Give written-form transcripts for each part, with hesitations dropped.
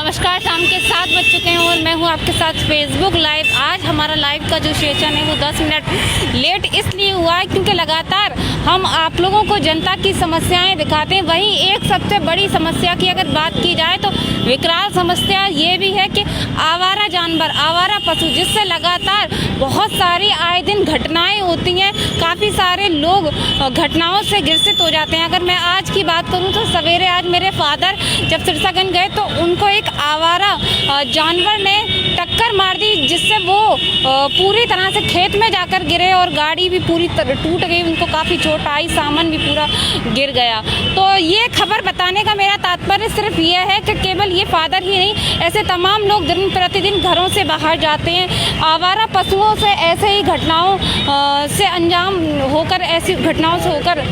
नमस्कार, शाम के 7 बज चुके हैं और मैं हूं आपके साथ फेसबुक लाइव। आज हमारा लाइव का जो सेशन है वो 10 मिनट लेट इसलिए हुआ है क्योंकि लगातार हम आप लोगों को जनता की समस्याएं दिखाते हैं। वहीं एक सबसे बड़ी समस्या की अगर बात की जाए तो विकराल समस्या ये भी है कि आवारा जानवर, आवारा पशु, जिससे लगातार बहुत सारी आए दिन घटनाएँ होती हैं। काफ़ी सारे लोग घटनाओं से ग्रसित हो जाते हैं। अगर मैं आज की बात करूँ तो सवेरे आज मेरे फादर जब सिरसागंज गए तो उनको एक आवारा जानवर ने टक्कर मार दी, जिससे वो पूरी तरह से खेत में जाकर गिरे और गाड़ी भी पूरी टूट गई। उनको काफ़ी चोट आई, सामान भी पूरा गिर गया। तो ये खबर बताने का मेरा तात्पर्य सिर्फ ये है कि केवल ये फादर ही नहीं, ऐसे तमाम लोग दिन प्रतिदिन घरों से बाहर जाते हैं। आवारा पशुओं से ऐसे ही घटनाओं से अंजाम होकर, ऐसी घटनाओं से होकर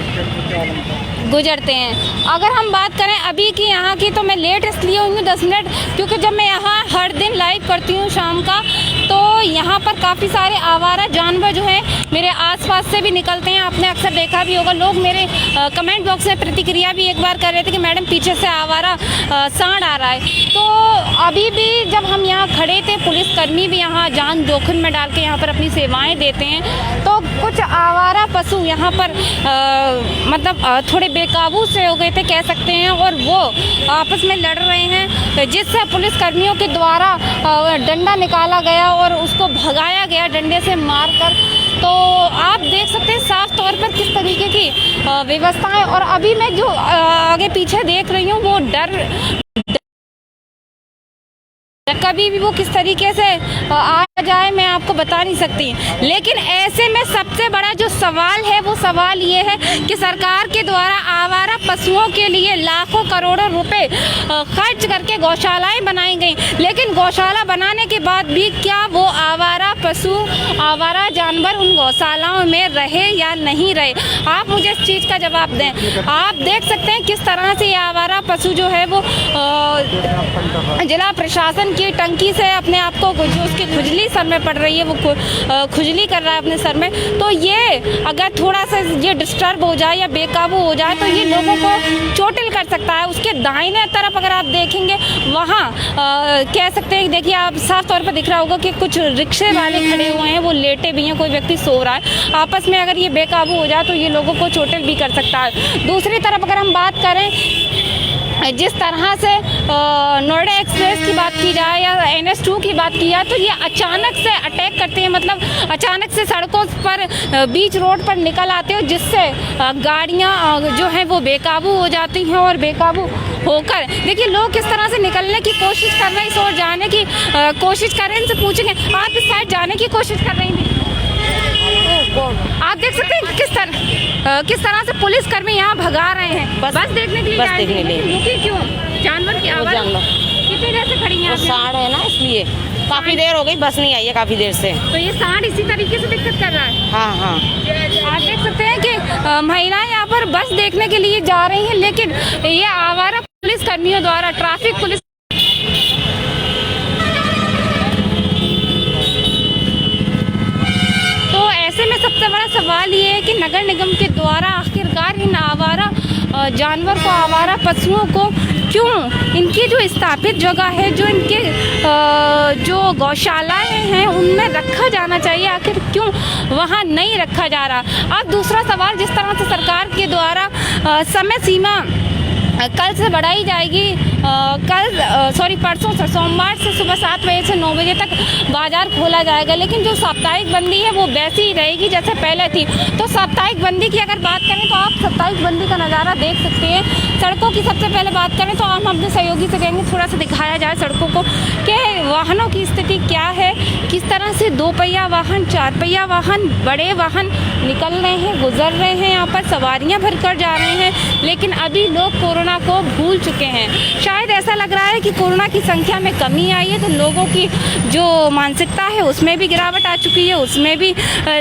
गुजरते हैं। अगर हम बात करें अभी की यहाँ की, तो मैं लेट इसलिए हुई हूँ 10 मिनट, क्योंकि जब मैं यहाँ हर दिन लाइव करती हूँ शाम का, तो यहाँ पर काफ़ी सारे आवारा जानवर जो हैं मेरे आसपास से भी निकलते हैं। आपने अक्सर देखा भी होगा, लोग मेरे कमेंट बॉक्स में प्रतिक्रिया भी एक बार कर रहे थे कि मैडम पीछे से आवारा सांड आ रहा है। तो अभी भी जब हम यहाँ खड़े थे, पुलिसकर्मी भी यहाँ जान जोखिम में डाल के यहाँ पर अपनी सेवाएँ देते हैं, तो कुछ आवारा पशु यहाँ पर मतलब थोड़े बेकाबू से हो गए थे कह सकते हैं, और वो आपस में लड़ रहे हैं, जिससे पुलिसकर्मियों के द्वारा डंडा निकाला गया और उसको भगाया गया डंडे से मारकर। तो आप देख सकते हैं साफ तौर पर किस तरीके की व्यवस्थाएं, और अभी मैं जो आगे पीछे देख रही हूँ वो डर कभी भी वो किस तरीके से आ जाए मैं आपको बता नहीं सकती। लेकिन ऐसे में सबसे बड़ा जो सवाल है वो सवाल ये है कि सरकार के द्वारा आवारा पशुओं के लिए लाखों करोड़ों रुपए खर्च करके गौशालाएं बनाई गई, लेकिन गौशाला बनाने के बाद भी क्या वो आवारा पशु, आवारा जानवर उन गौशालाओं में रहे या नहीं रहे? आप मुझे इस चीज़ का जवाब दें। आप देख सकते हैं किस तरह से ये आवारा पशु जो है वो जिला प्रशासन की टंकी से अपने आप को, जो उसकी खुजली सर में पड़ रही है, वो खुजली कर रहा है अपने सर में। तो ये अगर थोड़ा सा ये डिस्टर्ब हो जाए या बेकाबू हो जाए तो ये लोगों को चोटिल कर सकता है। उसके दाहिने तरफ अगर आप देखेंगे वहाँ कह सकते हैं, देखिए आप साफ तौर पर दिख रहा होगा कि कुछ रिक्शे वाले खड़े हुए हैं, वो लेटे भी हैं, कोई व्यक्ति सो रहा है। आपस में अगर ये बेकाबू हो जाए तो ये लोगों को चोटिल भी कर सकता है। दूसरी तरफ अगर हम बात करें, जिस तरह से नोएडा एक्सप्रेस की बात की जाए या NS2 की बात की जाए, तो ये अचानक से अटैक करते हैं, मतलब अचानक से सड़कों पर बीच रोड पर निकल आते हैं, जिससे गाड़ियां जो हैं वो बेकाबू हो जाती हैं। और बेकाबू होकर देखिए लोग किस तरह से निकलने की कोशिश कर रहे हैं, इस ओर जाने की कोशिश कर रहे हैं। इनसे पूछेंगे, आप इस साइड जाने की कोशिश कर रही थी? आप देख सकते हैं किस तरह से पुलिसकर्मी यहाँ भगा रहे हैं बस देखने के लिए। बस देखने के लिए क्यों? जानवर की आवाज़ कितनी देर से खड़ी हैं? सांड है ना, इसलिए काफी देर हो गई, बस नहीं आई है काफी देर से। तो ये सांड इसी तरीके से दिक्कत कर रहा है। हाँ हाँ, आप देख सकते हैं कि महिलाएं यहाँ पर बस देखने के लिए जा रही हैं, लेकिन ये आवारा पुलिसकर्मियों द्वारा, ट्रैफिक पुलिस सबसे बड़ा सवाल ये है कि नगर निगम के द्वारा आखिरकार इन आवारा जानवर को, आवारा पशुओं को क्यों इनकी जो स्थापित जगह है, जो इनके जो गौशालाएं हैं उनमें रखा जाना चाहिए, आखिर क्यों वहाँ नहीं रखा जा रहा? अब दूसरा सवाल, जिस तरह से सरकार के द्वारा समय सीमा कल से बढ़ाई जाएगी, परसों से, सोमवार से सुबह 7 बजे से 9 बजे तक बाज़ार खोला जाएगा, लेकिन जो साप्ताहिक बंदी है वो वैसी ही रहेगी जैसे पहले थी। तो साप्ताहिक बंदी की अगर बात करें तो आप साप्ताहिक बंदी का नज़ारा देख सकते हैं। सड़कों की सबसे पहले बात करें तो हम अपने सहयोगी से कहेंगे थोड़ा सा दिखाया जाए सड़कों को कि वाहनों की स्थिति क्या है, किस तरह से 2 पहिया वाहन, 4 पहिया वाहन, बड़े वाहन निकल रहे हैं, गुजर रहे हैं, यहाँ पर सवारियाँ भर कर जा रहे हैं। लेकिन अभी लोग कोरोना को भूल चुके हैं। शायद ऐसा लग रहा है कि कोरोना की संख्या में कमी आई है, तो लोगों की जो मानसिकता है उसमें भी गिरावट आ चुकी है, उसमें भी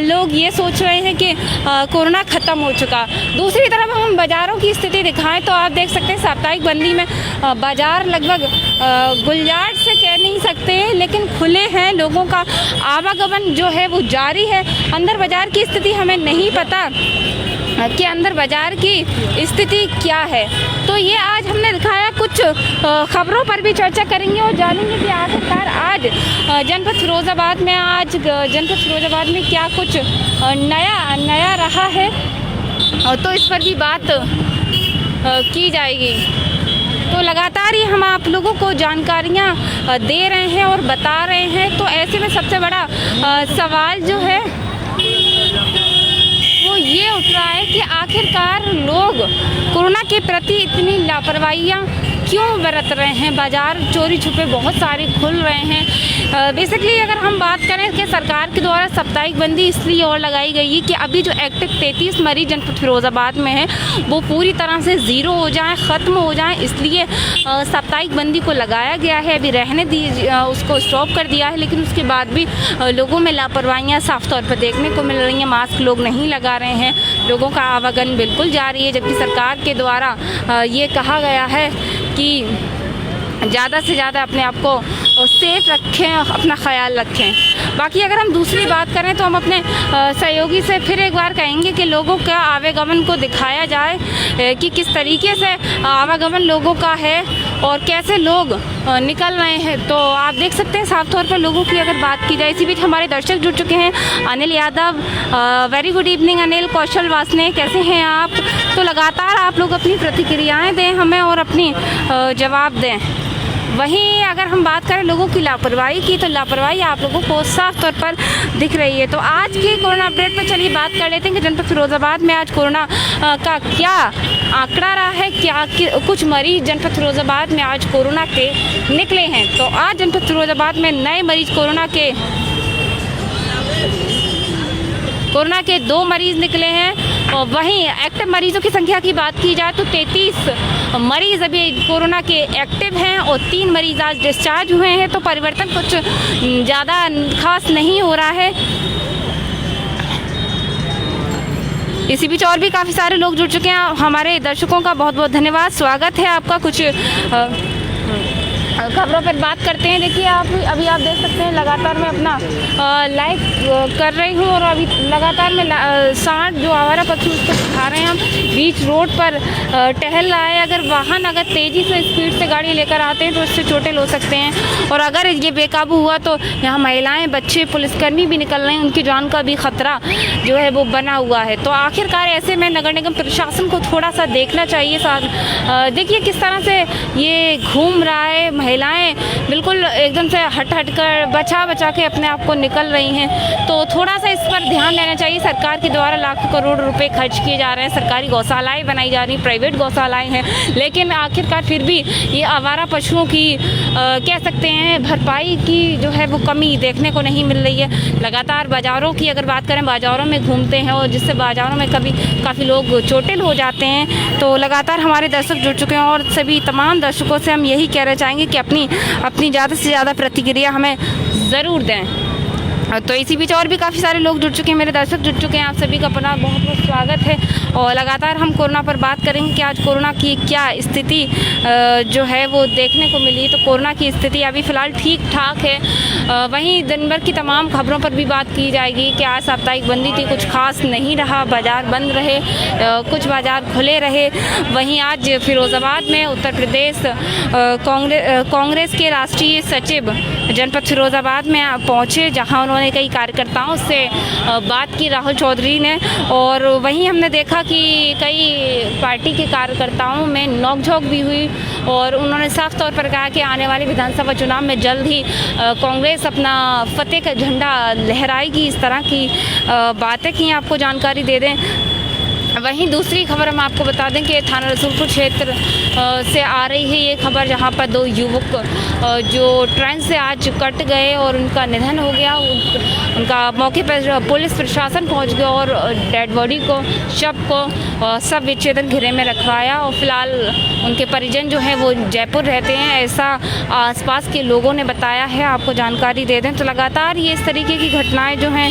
लोग ये सोच रहे हैं कि कोरोना ख़त्म हो चुका। दूसरी तरफ हम बाज़ारों की स्थिति दिखाएं तो आप देख सकते हैं साप्ताहिक बंदी में बाज़ार लगभग गुलजार से कह नहीं सकते, लेकिन खुले हैं, लोगों का आवागमन जो है वो जारी है। अंदर बाज़ार की स्थिति हमें नहीं पता कि अंदर बाज़ार की स्थिति क्या है, तो ये आज हमने दिखाया। कुछ खबरों पर भी चर्चा करेंगे और जानेंगे कि आखिरकार आज जनपद फिरोज़ाबाद में क्या कुछ नया रहा है, तो इस पर भी बात की जाएगी। तो लगातार ही हम आप लोगों को जानकारियाँ दे रहे हैं और बता रहे हैं। तो ऐसे में सबसे बड़ा सवाल जो है वो ये उठ रहा है कि आखिरकार लोग कोरोना के प्रति इतनी लापरवाहियाँ क्यों बरत रहे हैं। बाज़ार चोरी छुपे बहुत सारे खुल रहे हैं। बेसिकली अगर हम बात करें कि सरकार के द्वारा साप्ताहिक बंदी इसलिए और लगाई गई है कि अभी जो एक्टिव 33 मरीज जनपद फिरोज़ाबाद में है वो पूरी तरह से ज़ीरो हो जाएं, ख़त्म हो जाएं, इसलिए साप्ताहिक बंदी को लगाया गया है। अभी रहने दी उसको स्टॉप कर दिया है, लेकिन उसके बाद भी लोगों में लापरवाहियाँ साफ़ तौर पर देखने को मिल रही हैं। मास्क लोग नहीं लगा रहे हैं, लोगों का आवागमन बिल्कुल जारी है, जबकि सरकार के द्वारा ये कहा गया है कि ज़्यादा से ज़्यादा अपने आप को सेफ रखें, अपना ख्याल रखें। बाकी अगर हम दूसरी बात करें तो हम अपने सहयोगी से फिर एक बार कहेंगे कि लोगों का आवागमन को दिखाया जाए कि किस तरीके से आवागमन लोगों का है और कैसे लोग निकल रहे हैं। तो आप देख सकते हैं साफ तौर पर लोगों की अगर बात की जाए। इसी बीच हमारे दर्शक जुड़ चुके हैं। Anil Yadav, very good evening Anil. Kaushal Vasne, कैसे हैं आप? तो लगातार आप लोग अपनी प्रतिक्रियाएँ दें हमें और अपनी जवाब दें। वहीं अगर हम बात करें लोगों की लापरवाही की, तो लापरवाही आप लोगों को साफ तौर पर दिख रही है। तो आज की कोरोना अपडेट में चलिए बात कर लेते हैं कि जनपद फिरोज़ाबाद में आज कोरोना का क्या आंकड़ा रहा है, क्या कुछ मरीज जनपद फिरोज़ाबाद में आज कोरोना के निकले हैं। तो आज जनपद फिरोज़ाबाद में नए मरीज कोरोना के 2 मरीज़ निकले हैं। और वहीं एक्टिव मरीज़ों की संख्या की बात की जाए तो 33 मरीज़ अभी कोरोना के एक्टिव हैं और 3 मरीज़ आज डिस्चार्ज हुए हैं। तो परिवर्तन कुछ ज़्यादा खास नहीं हो रहा है। इसी बीच और भी काफ़ी सारे लोग जुड़ चुके हैं। हमारे दर्शकों का बहुत बहुत धन्यवाद, स्वागत है आपका। कुछ खबरों पर बात करते हैं। देखिए अभी आप देख सकते हैं लगातार मैं अपना लाइव कर रही हूँ और अभी लगातार मैं सांड जो आवारा पक्षी उसको दिखा रहे हैं। हम बीच रोड पर टहल रहा है। अगर वाहन तेज़ी से स्पीड से गाड़ी लेकर आते हैं तो इससे चोटें हो सकते हैं, और अगर ये बेकाबू हुआ तो यहाँ महिलाएं, बच्चे, पुलिसकर्मी भी निकल रहे हैं, उनकी जान का भी खतरा जो है वो बना हुआ है। तो आखिरकार ऐसे में नगर निगम प्रशासन को थोड़ा सा देखना चाहिए। देखिए किस तरह से ये घूम रहा है, महिलाएं बिल्कुल एकदम से हट कर बचा के अपने आप को निकल रही हैं। तो थोड़ा सा इस पर ध्यान देना चाहिए। सरकार के द्वारा लाखों करोड़ रुपए खर्च किए जा रहे हैं, सरकारी गौशालाएं बनाई जा रही, प्राइवेट गौशालाएं हैं, लेकिन आखिरकार फिर भी ये आवारा पशुओं की कह सकते हैं भरपाई की जो है वो कमी देखने को नहीं मिल रही है। लगातार बाज़ारों की अगर बात करें, बाज़ारों में घूमते हैं और जिससे बाज़ारों में काफ़ी लोग चोटिल हो जाते हैं। तो लगातार हमारे दर्शक जुड़ चुके हैं और सभी तमाम दर्शकों से हम यही कहना चाहेंगे कि अपनी ज़्यादा से ज़्यादा प्रतिक्रिया हमें ज़रूर दें। तो इसी बीच और भी काफ़ी सारे लोग जुड़ चुके हैं, मेरे दर्शक जुड़ चुके हैं। आप सभी का अपना बहुत बहुत स्वागत है और लगातार हम कोरोना पर बात करेंगे कि आज कोरोना की क्या स्थिति जो है वो देखने को मिली। तो कोरोना की स्थिति अभी फ़िलहाल ठीक ठाक है। वहीं दिन भर की तमाम खबरों पर भी बात की जाएगी कि आज साप्ताहिक बंदी थी, कुछ खास नहीं रहा, बाज़ार बंद रहे, कुछ बाज़ार खुले रहे। वहीं आज फिरोज़ाबाद में उत्तर प्रदेश कांग्रेस के राष्ट्रीय सचिव जनपद फिरोज़ाबाद में पहुँचे, जहाँ उन्होंने कई कार्यकर्ताओं से बात की, राहुल चौधरी ने। और वहीं हमने देखा कि कई पार्टी के कार्यकर्ताओं में नोकझोंक भी हुई और उन्होंने साफ तौर पर कहा कि आने वाले विधानसभा चुनाव में जल्द ही कांग्रेस अपना फतेह का झंडा लहराएगी। इस तरह की बातें की, आपको जानकारी दे दें। वहीं दूसरी खबर हम आपको बता दें कि थाना रसूलपुर क्षेत्र से आ रही है ये खबर, जहां पर 2 युवक जो ट्रेन से आज कट गए और उनका निधन हो गया। उनका मौके पर पुलिस प्रशासन पहुंच गया और डेड बॉडी को, शव को सब विच्छेदन घेरे में रखवाया। और फिलहाल उनके परिजन जो हैं वो जयपुर रहते हैं, ऐसा आसपास के लोगों ने बताया है। आपको जानकारी दे दें तो लगातार ये इस तरीके की घटनाएँ जो हैं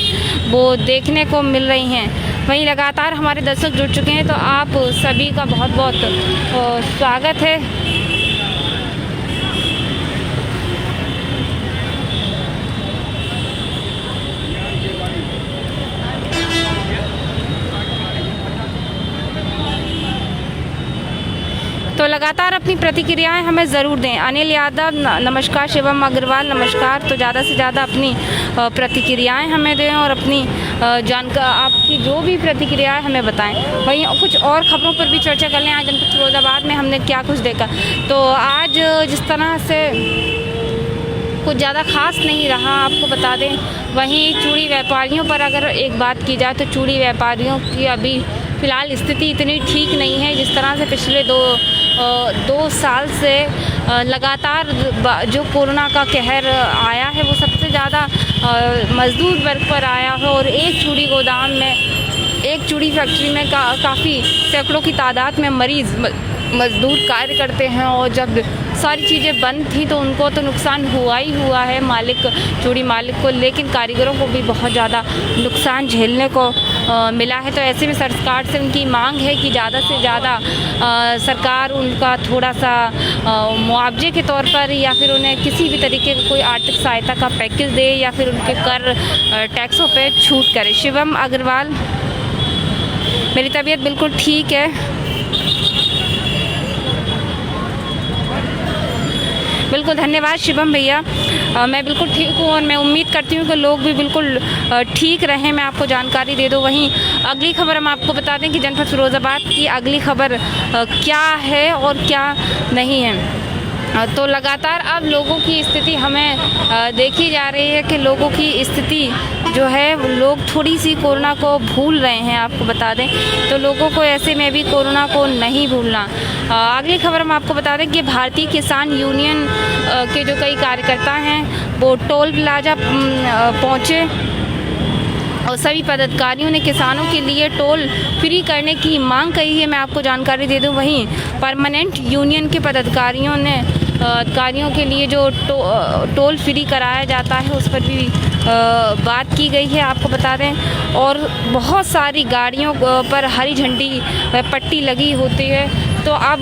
वो देखने को मिल रही हैं। वहीं लगातार हमारे दर्शक जुड़ चुके हैं, तो आप सभी का बहुत बहुत स्वागत है। तो लगातार अपनी प्रतिक्रियाएं हमें ज़रूर दें। अनिल यादव नमस्कार, शिवम अग्रवाल नमस्कार। तो ज़्यादा से ज़्यादा अपनी प्रतिक्रियाएं हमें दें और अपनी आपकी जो भी प्रतिक्रियाएं हमें बताएं। वहीं कुछ और खबरों पर भी चर्चा कर लें। आज जनपद फिरोजाबाद में हमने क्या कुछ देखा। तो आज जिस तरह से कुछ ज़्यादा खास नहीं रहा, आपको बता दें। वहीं चूड़ी व्यापारियों पर अगर एक बात की जाए तो चूड़ी व्यापारियों की अभी फ़िलहाल स्थिति इतनी ठीक नहीं है। जिस तरह से पिछले दो साल से लगातार जो कोरोना का कहर आया है वो सबसे ज़्यादा मज़दूर वर्ग पर आया है। और एक चूड़ी गोदाम में, एक चूड़ी फैक्ट्री में काफ़ी सैकड़ों की तादाद में मज़दूर कार्य करते हैं। और जब सारी चीज़ें बंद थी तो उनको तो नुकसान हुआ ही हुआ है चूड़ी मालिक को, लेकिन कारीगरों को भी बहुत ज़्यादा नुकसान झेलने को मिला है। तो ऐसे में सरकार से उनकी मांग है कि ज़्यादा से ज़्यादा सरकार उनका थोड़ा सा मुआवजे के तौर पर या फिर उन्हें किसी भी तरीके का कोई आर्थिक सहायता का पैकेज दे या फिर उनके कर टैक्सों पे छूट करे। शिवम अग्रवाल, मेरी तबीयत बिल्कुल ठीक है। बिल्कुल धन्यवाद शिवम भैया, मैं बिल्कुल ठीक हूँ और मैं उम्मीद करती हूँ कि लोग भी बिल्कुल ठीक रहें। मैं आपको जानकारी दे दूँ। वहीं अगली खबर हम आपको बता दें कि जनपद फिरोजाबाद की अगली खबर क्या है और क्या नहीं है। तो लगातार अब लोगों की स्थिति हमें देखी जा रही है कि लोगों की स्थिति जो है, लोग थोड़ी सी कोरोना को भूल रहे हैं। आपको बता दें तो लोगों को ऐसे में भी कोरोना को नहीं भूलना। अगली खबर हम आपको बता दें कि भारतीय किसान यूनियन के जो कई कार्यकर्ता हैं वो टोल प्लाजा पहुँचे और सभी पदाधिकारियों ने किसानों के लिए टोल फ्री करने की मांग कही है। मैं आपको जानकारी दे दूं। वहीं परमानेंट यूनियन के पदाधिकारियों ने अधिकारियों के लिए जो टोल फ्री कराया जाता है उस पर भी बात की गई है। आपको बता दें और बहुत सारी गाड़ियों पर हरी झंडी पट्टी लगी होती है, तो अब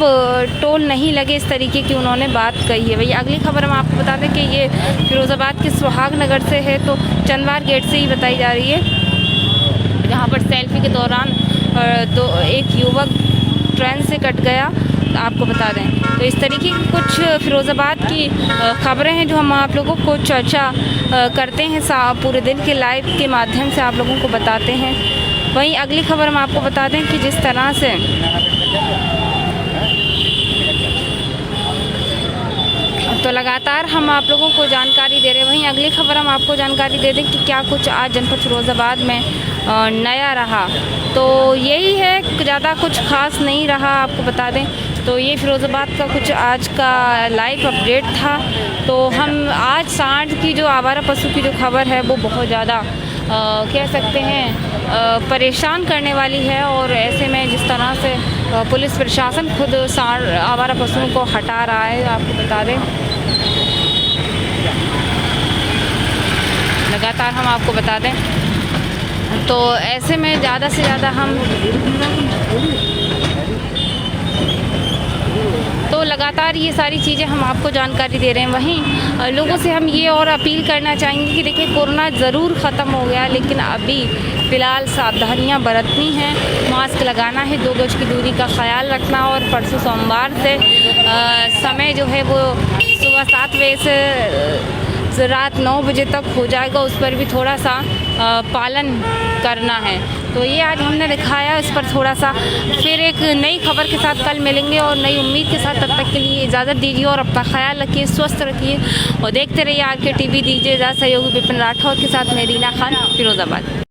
टोल नहीं लगे, इस तरीके की उन्होंने बात कही है। वही अगली खबर हम आपको बता दें कि ये फिरोज़ाबाद के सुहागनगर से है। तो चंदवार गेट से ही बताई जा रही है, जहाँ पर सेल्फी के दौरान एक युवक ट्रेन से कट गया। आपको बता दें तो इस तरीके की कुछ फिरोज़ाबाद की खबरें हैं जो हम आप लोगों को चर्चा करते हैं पूरे दिन के लाइव के माध्यम से आप लोगों को बताते हैं। वहीं अगली खबर हम आपको बता दें कि जिस तरह से तो लगातार हम आप लोगों को जानकारी दे रहे हैं। वहीं अगली खबर हम आपको जानकारी दे दें कि क्या कुछ आज जनपद फिरोज़ाबाद में नया रहा। तो यही है, ज़्यादा कुछ खास नहीं रहा। आपको बता दें तो ये फिरोज़ाबाद का कुछ आज का लाइव अपडेट था। तो हम आज सांड की जो आवारा पशु की जो खबर है वो बहुत ज़्यादा कह सकते हैं परेशान करने वाली है। और ऐसे में जिस तरह से पुलिस प्रशासन खुद सांड आवारा पशुओं को हटा रहा है, आपको बता दें लगातार हम आपको बता दें तो ऐसे में ज़्यादा से ज़्यादा हम तो लगातार ये सारी चीज़ें हम आपको जानकारी दे रहे हैं। वहीं लोगों से हम ये और अपील करना चाहेंगे कि देखिए कोरोना ज़रूर ख़त्म हो गया, लेकिन अभी फ़िलहाल सावधानियां बरतनी हैं। मास्क लगाना है, 2 गज की दूरी का ख्याल रखना। और परसों सोमवार से समय जो है वो सुबह 7 बजे से रात 9 बजे तक हो जाएगा, उस पर भी थोड़ा सा पालन करना है। तो ये आज हमने दिखाया, इस पर थोड़ा सा फिर एक नई खबर के साथ कल मिलेंगे और नई उम्मीद के साथ। तब तक के लिए इजाज़त दीजिए और अपना ख्याल रखिए, स्वस्थ रखिए और देखते रहिए RK TV। दीजिए इजाज़त, सहयोगी विपिन राठौर के साथ मैं रीना खान, फिरोज़ाबाद।